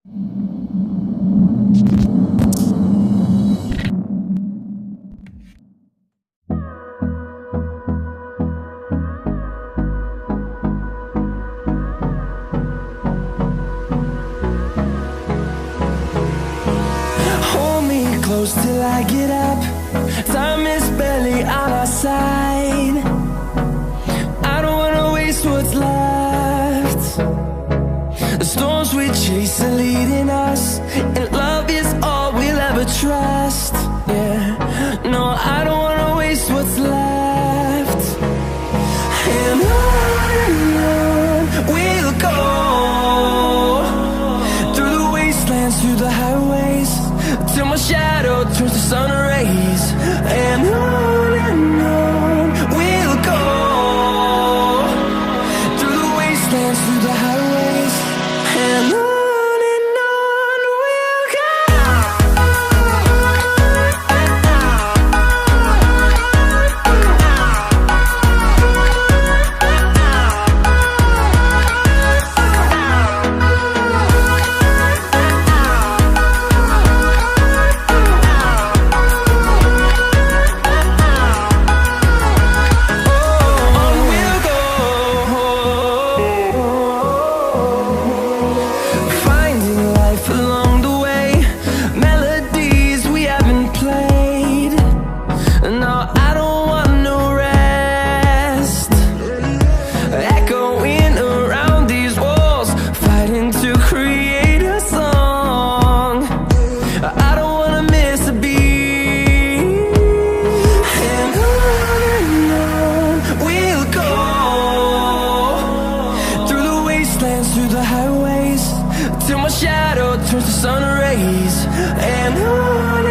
Hold me close till I get up. Time is barely on our side. I don't wanna waste what's left. The storms we chase are leading us, and love is all we'll ever trust. Yeah, no, I don't wanna waste what's left. And on we'll go, through the wastelands, through the highways, till my shadow turns to sun rays. And on we'll go, through the wastelands, through the highways, and on we'll go. Through the highways, till my shadow turns to sun rays. And on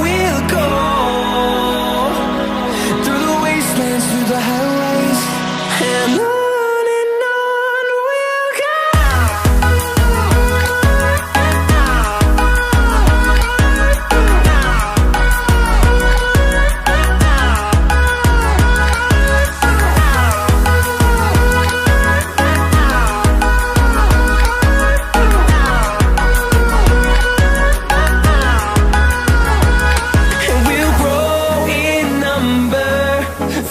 we'll go, through the wastelands, through the highways, and on we'll go.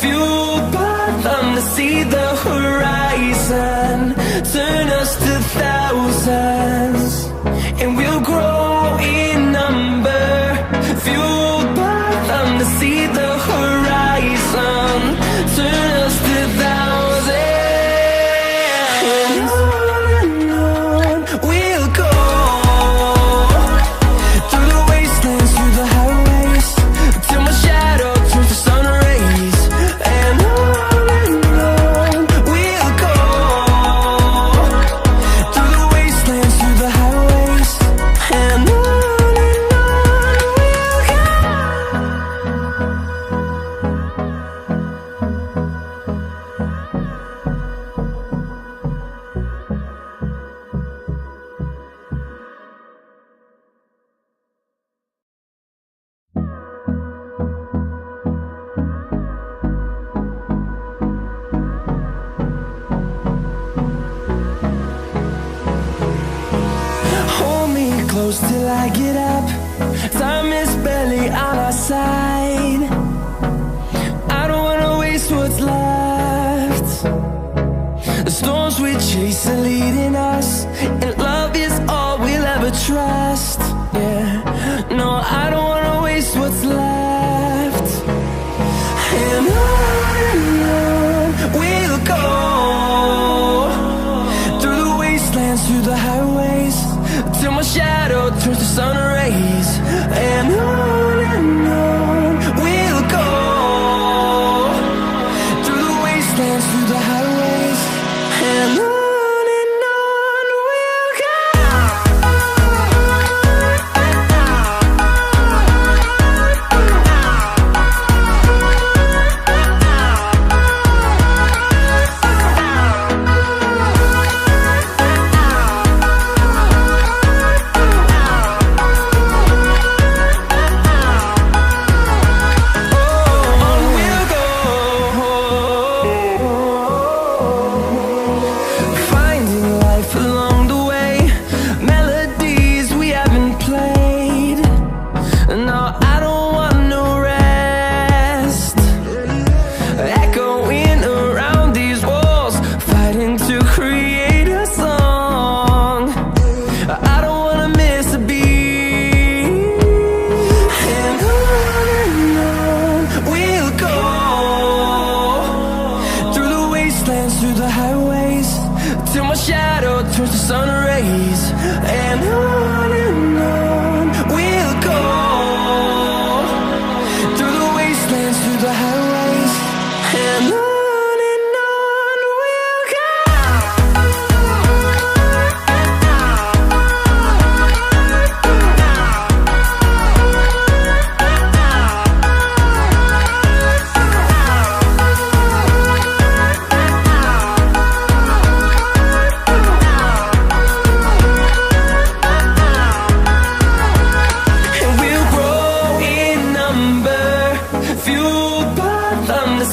Fueled by them to see the horizon, turn us to thousands, and we'll grow in number. Fueled by them to see the horizon, turn us to thousands, and on we'll go, through the wastelands, through the highways, till my shadow turns to sun rays. And on we'll go, through the wastelands, through the highways, and on we'll go. Hold me close till I get up. Time is barely on our side. I don't wanna waste what's left. The storms we chase are leading us, and love is all we'll ever trust. Yeah, no, I don't wanna waste what's left. And on we'll go, through the wastelands, through the highways, till my shadow turns to sun rays. And on we'll go, through the wastelands, through the highways, and on we'll go. days, and on we'll go, through the wastelands, through the highways, and on we'll go.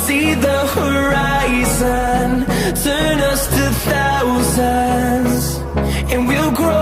See the horizon, turn us to thousands, and we'll grow.